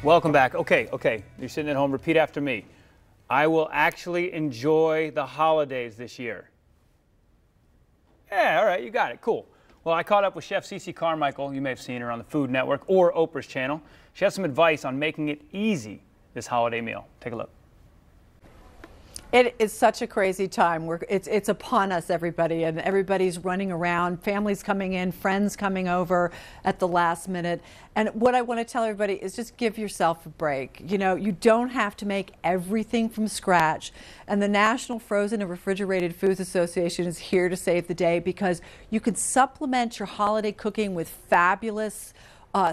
Welcome back. Okay. You're sitting at home. Repeat after me. I will actually enjoy the holidays this year. Yeah, all right, you got it. Cool. Well, I caught up with Chef Ceci Carmichael. You may have seen her on the Food Network or Oprah's channel. She has some advice on making it easy this holiday meal. Take a look. It is such a crazy time. It's upon us, everybody, and everybody's running around, families coming in, friends coming over at the last minute. And what I want to tell everybody is just give yourself a break. You know, you don't have to make everything from scratch. And the National Frozen and Refrigerated Foods Association is here to save the day, because you can supplement your holiday cooking with fabulous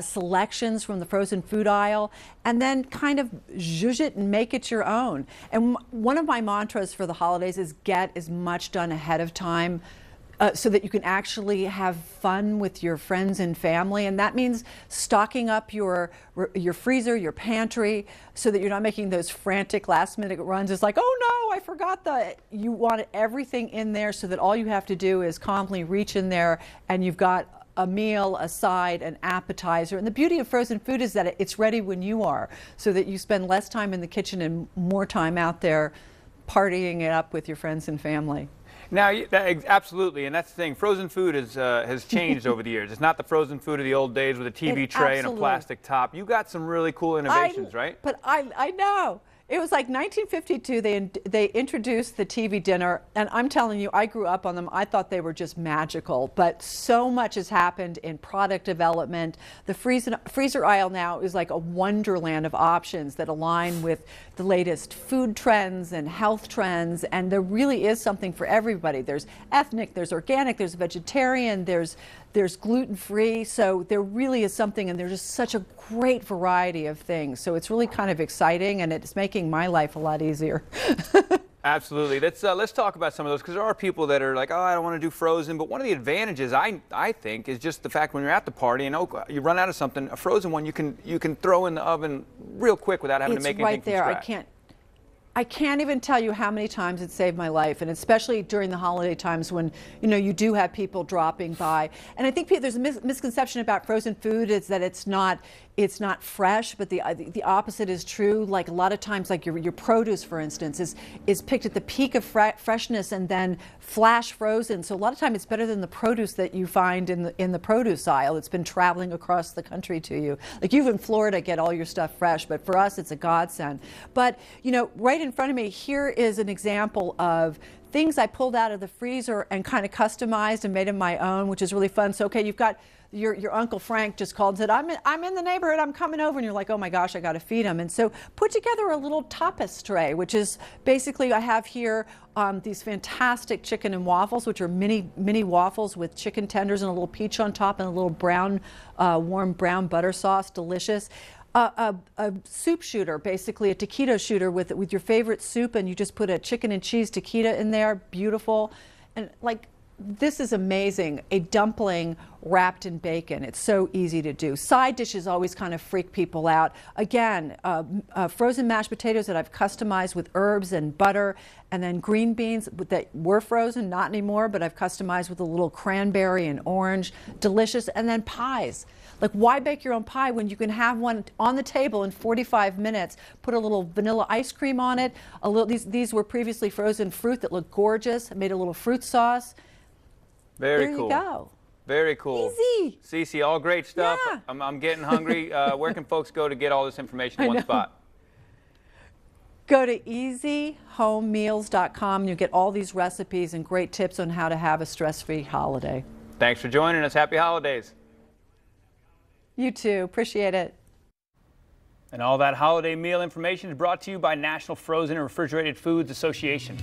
selections from the frozen food aisle, and then kind of zhuzh it and make it your own. And one of my mantras for the holidays is get as much done ahead of time so that you can actually have fun with your friends and family. And that means stocking up your freezer, your pantry, so that you're not making those frantic last minute runs. It's like, oh no, I forgot you want everything in there so that all you have to do is calmly reach in there and you've got a meal, a side, an appetizer. And the beauty of frozen food is that it's ready when you are, so that you spend less time in the kitchen and more time out there partying it up with your friends and family. Now, absolutely, and that's the thing. Frozen food has changed over the years. It's not the frozen food of the old days with a TV tray and a plastic top. You got some really cool innovations, right? But I know. It was like 1952, they introduced the TV dinner, and I'm telling you, I grew up on them. I thought they were just magical, but so much has happened in product development. The freezer aisle now is like a wonderland of options that align with the latest food trends and health trends, and there really is something for everybody. There's ethnic, there's organic, there's vegetarian, there's gluten-free, so there really is something, and there's just such a great variety of things. So it's really kind of exciting, and it's making my life a lot easier. Absolutely. Let's talk about some of those, because there are people that are like, oh, I don't want to do frozen. But one of the advantages, I think, is just the fact when you're at the party and you run out of something, a frozen one you can throw in the oven real quick without having to make anything from scratch. It's right there. I can't even tell you how many times it saved my life, and especially during the holiday times when, you know, you do have people dropping by. And I think there's a misconception about frozen food is that it's not fresh, but the opposite is true. Like a lot of times, like your produce, for instance, is picked at the peak of freshness and then flash frozen. So a lot of times it's better than the produce that you find in the produce aisle. It's been traveling across the country to you. Like you in Florida get all your stuff fresh, but for us it's a godsend. But you know, right in front of me here is an example of things I pulled out of the freezer and kind of customized and made them my own, which is really fun. So okay, you've got your Uncle Frank just called and said, I'm in the neighborhood, I'm coming over, and you're like, oh my gosh, I got to feed him. And so put together a little tapas tray, which is basically, I have here these fantastic chicken and waffles, which are mini waffles with chicken tenders and a little peach on top and a little brown, warm brown butter sauce, delicious. A soup shooter, basically a taquito shooter with your favorite soup, and you just put a chicken and cheese taquito in there, beautiful. And like, this is amazing. A dumpling wrapped in bacon. It's so easy to do. Side dishes always kind of freak people out. Again, frozen mashed potatoes that I've customized with herbs and butter, and then green beans that were frozen, not anymore, but I've customized with a little cranberry and orange. Delicious. And then pies. Like, why bake your own pie when you can have one on the table in 45 minutes? Put a little vanilla ice cream on it. These were previously frozen fruit that looked gorgeous. I made a little fruit sauce. Very cool. There you go. Very cool. Easy. Ceci, all great stuff. Yeah. I'm getting hungry. Where can folks go to get all this information in one spot? Go to easyhomemeals.com. You get all these recipes and great tips on how to have a stress-free holiday. Thanks for joining us. Happy holidays. You too. Appreciate it. And all that holiday meal information is brought to you by National Frozen and Refrigerated Foods Association.